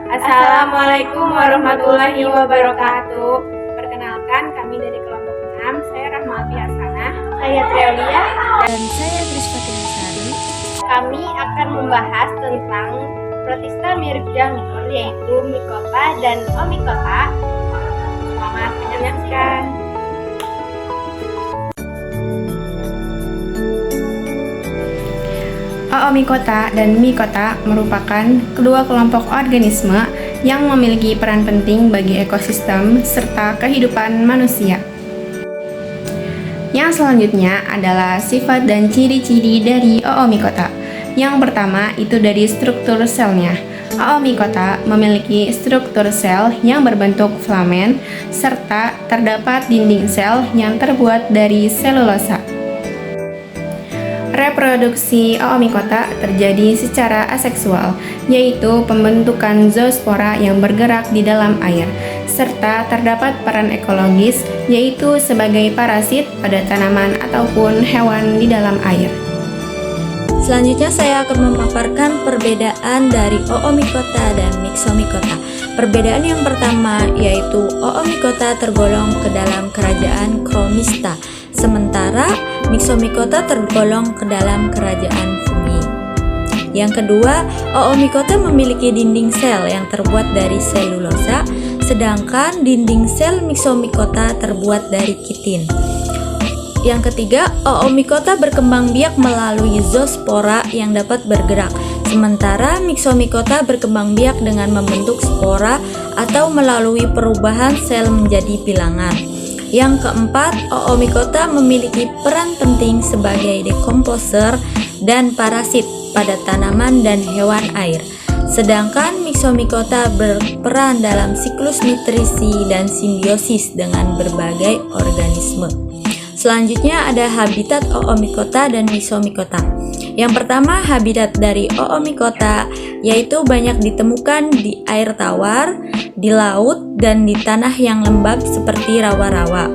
Assalamualaikum warahmatullahi wabarakatuh. Perkenalkan, kami dari kelompok 6. Saya Rahmawati Hasanah, saya Triaulia, dan saya Krispatina Sari. Kami akan membahas tentang protista mirip jamur, yaitu Mycota dan Oomycota. Selamat menyaksikan. Oomycota dan Mycota merupakan kedua kelompok organisme yang memiliki peran penting bagi ekosistem serta kehidupan manusia. Yang selanjutnya adalah sifat dan ciri-ciri dari Oomycota. Yang pertama itu dari struktur selnya. Oomycota memiliki struktur sel yang berbentuk filamen serta terdapat dinding sel yang terbuat dari selulosa. Reproduksi Oomycota terjadi secara aseksual, yaitu pembentukan zoospora yang bergerak di dalam air, serta terdapat peran ekologis, yaitu sebagai parasit pada tanaman ataupun hewan di dalam air. Selanjutnya saya akan memaparkan perbedaan dari Oomycota dan Myxomycota. Perbedaan yang pertama yaitu Oomycota tergolong ke dalam kerajaan Chromista, sementara Myxomycota tergolong ke dalam kerajaan Fungi. Yang kedua, Oomycota memiliki dinding sel yang terbuat dari selulosa, sedangkan dinding sel Myxomycota terbuat dari kitin. Yang ketiga, Oomycota berkembang biak melalui zoospora yang dapat bergerak, sementara Myxomycota berkembang biak dengan membentuk spora atau melalui perubahan sel menjadi bilangan. Yang keempat, Oomycota memiliki peran penting sebagai dekomposer dan parasit pada tanaman dan hewan air, sedangkan Myxomycota berperan dalam siklus nutrisi dan simbiosis dengan berbagai organisme. Selanjutnya ada habitat Oomycota dan Myxomycota. Yang pertama, habitat dari Oomycota yaitu banyak ditemukan di air tawar, di laut, dan di tanah yang lembab seperti rawa-rawa.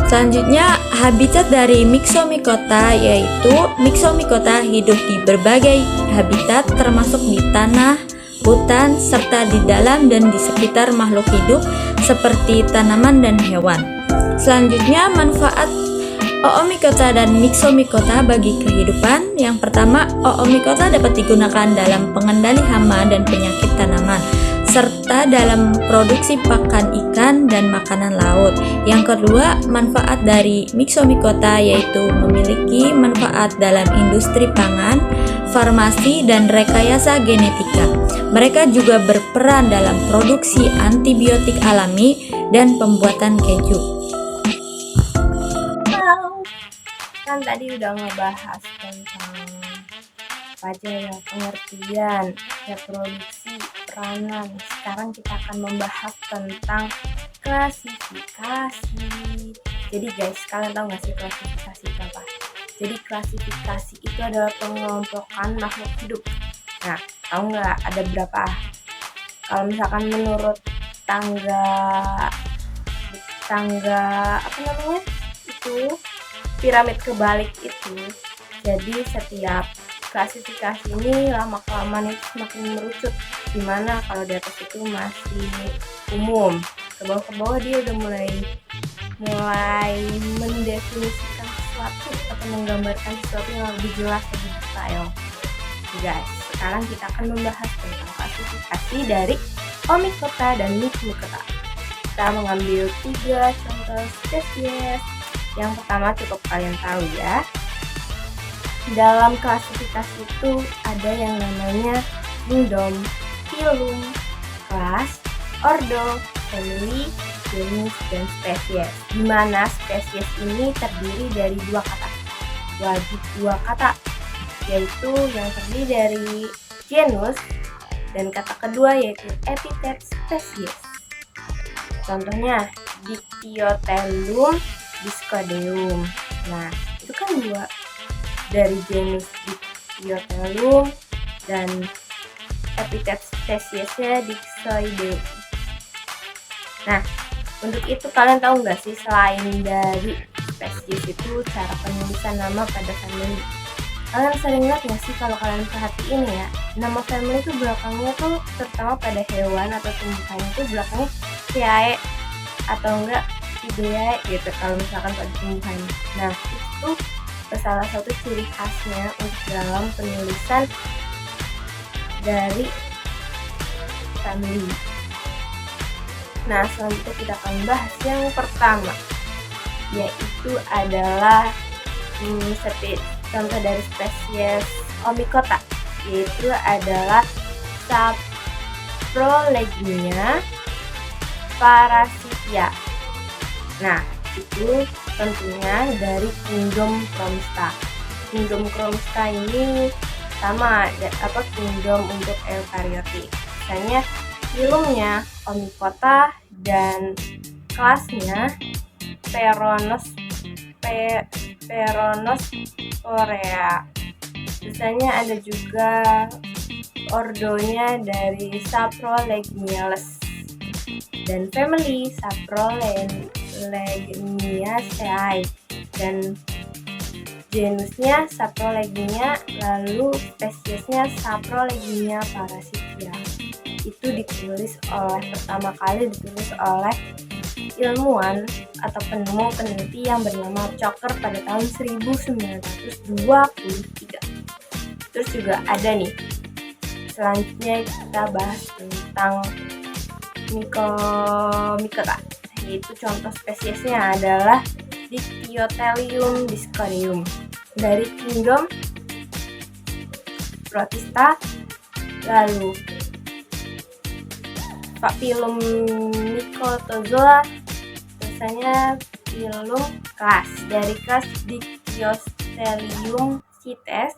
Selanjutnya, habitat dari Myxomycota yaitu Myxomycota hidup di berbagai habitat termasuk di tanah, hutan, serta di dalam dan di sekitar makhluk hidup seperti tanaman dan hewan. Selanjutnya, manfaat Oomycota dan Myxomycota bagi kehidupan. Yang pertama, Oomycota dapat digunakan dalam pengendali hama dan penyakit tanaman, serta dalam produksi pakan ikan dan makanan laut. Yang kedua, manfaat dari Myxomycota yaitu memiliki manfaat dalam industri pangan, farmasi, dan rekayasa genetika. Mereka juga berperan dalam produksi antibiotik alami dan pembuatan keju. Kan tadi udah ngebahas tentang apa aja ya, pengertian, reproduksi, peranan. Sekarang kita akan membahas tentang klasifikasi. Jadi guys, kalian tahu nggak sih klasifikasi itu apa? Jadi klasifikasi itu adalah pengelompokan makhluk hidup. Nah, tahu nggak ada berapa? Kalau misalkan menurut tangga apa namanya itu, piramid kebalik itu, jadi setiap klasifikasi ini lama-kelamaan itu semakin merucut, dimana kalau di atas itu masih umum, ke bawah dia udah mulai mendefinisikan sesuatu atau menggambarkan sesuatu yang lebih jelas, lebih detail. Guys, sekarang kita akan membahas tentang klasifikasi dari Oomycota dan Myxomycota. Kita mengambil 3 contoh spesies. Yang pertama cukup kalian tahu ya. Dalam klasifikasi itu ada yang namanya kingdom, phylum, class, ordo, family, genus, dan spesies. Di mana spesies ini terdiri dari 2 kata. Wajib 2 kata, yaitu yang terdiri dari genus dan kata kedua yaitu epitet spesies. Contohnya Dictyostelium, Discoideum. Nah, itu kan 2 dari genus Dictyostelium dan epitet spesiesnya Discoideum. Nah, untuk itu kalian tahu nggak sih, selain dari spesies itu cara penulisan nama pada family. Kalian sering lihat nggak sih kalau kalian perhatiin ya, nama family itu belakangnya tuh terutama pada hewan atau tumbuhan itu belakangnya Ciae atau enggak Ideae gitu kalau misalkan pada tumbuhan. Nah itu salah satu ciri khasnya untuk dalam penulisan dari family. Nah selanjutnya kita akan bahas yang pertama, yaitu adalah contoh dari spesies Omicota, yaitu adalah Saprolegnia parasitia. Nah itu tentunya dari kingdom Chromista. Kingdom Chromista ini sama kingdom untuk eukaryotik. Misalnya filumnya Omicota dan kelasnya Peronospora. Biasanya ada juga ordonya dari Saprolegniales dan family Saprolegniaceae dan genusnya Saprolegnia, lalu spesiesnya Saprolegnia parasitia. Itu pertama kali ditulis oleh ilmuwan atau peneliti yang bernama Cocker pada tahun 1923. Terus juga ada nih, selanjutnya kita bahas tentang Mycomycota, yaitu contoh spesiesnya adalah Dictyostelium disconium dari kingdom Protista, lalu filum Mycotozoa, biasanya filum kelas dari kelas Dictyostelium cites,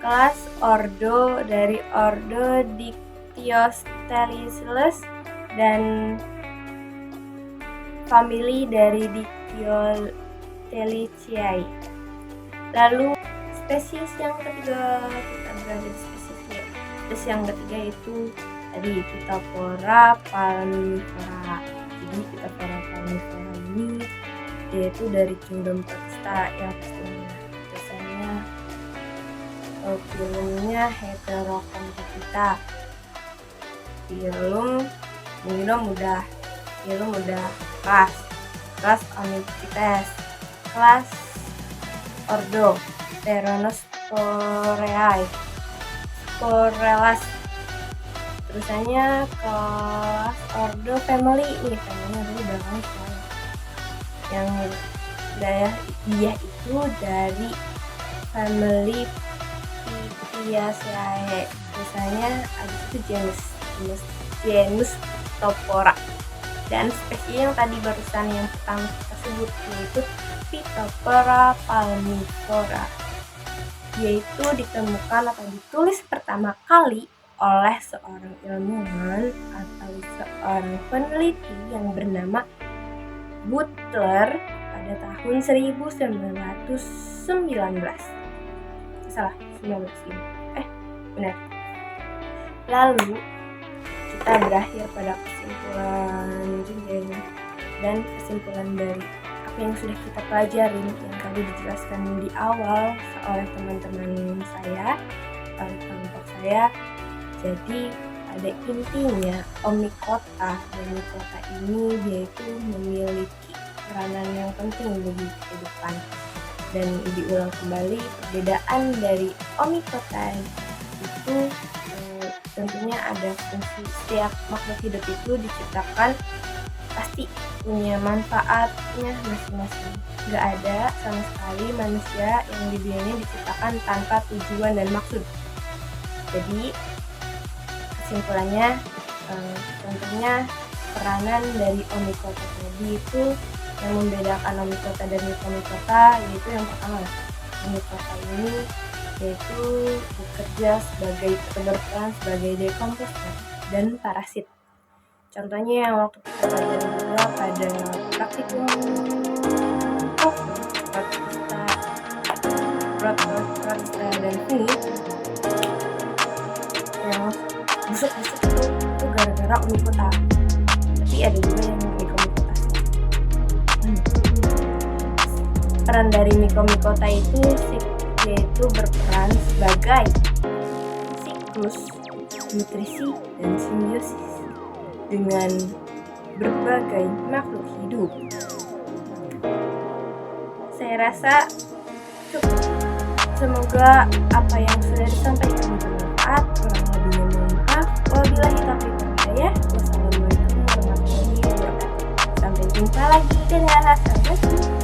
kelas ordo dari ordo Dictyosteliales dan family dari Dictyosteliaceae. Lalu spesies yang ketiga, kita berada di spesiesnya. Terus yang ketiga itu tadi Phytophthora palmifera. Jadi Phytophthora palmifera ini yaitu dari kingdom Protista yang pastinya biasanya filumnya Heterocompacta. Filum udah kelas Omictes, kelas ordo Peronosporeae, Sporellas. Terusannya kelas ordo family, ini family dulu belakang yang dia itu dari family Phythiaceae. Misalnya ada itu genus Tophora, dan spesies yang tadi barusan yang pertama kita sebut yaitu Phytophthora palmifera, yaitu ditemukan atau ditulis pertama kali oleh seorang ilmuwan atau seorang peneliti yang bernama Butler pada tahun 1919. Benar. Lalu kita berakhir pada kesimpulan juga ini, dan kesimpulan dari apa yang sudah kita pelajarin yang tadi dijelaskan di awal oleh teman-teman saya, oleh kelompok saya. Jadi pada intinya Omicota dan Mycota ini yaitu memiliki peranan yang penting bagi kehidupan. Dan diulang kembali, perbedaan dari Omicota itu tentunya ada fungsi. Setiap makhluk hidup itu diciptakan pasti punya manfaatnya masing-masing. Gak ada sama sekali manusia yang di dunia ini diciptakan tanpa tujuan dan maksud. Jadi kesimpulannya tentunya peranan dari Omicota tadi itu yang membedakan Omicota dan Mycomycota, yaitu yang pertama, Omicota ini yaitu bekerja berperan sebagai decomposer dan parasit. Contohnya yang waktu kita pelajari juga pada praktikum Protista dan ini yang busuk-busuk itu gara-gara Omicota, tapi ada juga yang Mycomycota. Peran dari Mycomycota itu yaitu berperan sebagai siklus nutrisi dan simbiosis dengan berbagai makhluk hidup. Saya rasa cukup. Semoga apa yang sudah disampaikan bermanfaat. Kurang lebihnya mohon maaf. Wabillahi taufiq wal hidayah. Wassalamualaikum warahmatullahi wabarakatuh. Sampai jumpa lagi. Dadah. Assalamualaikum.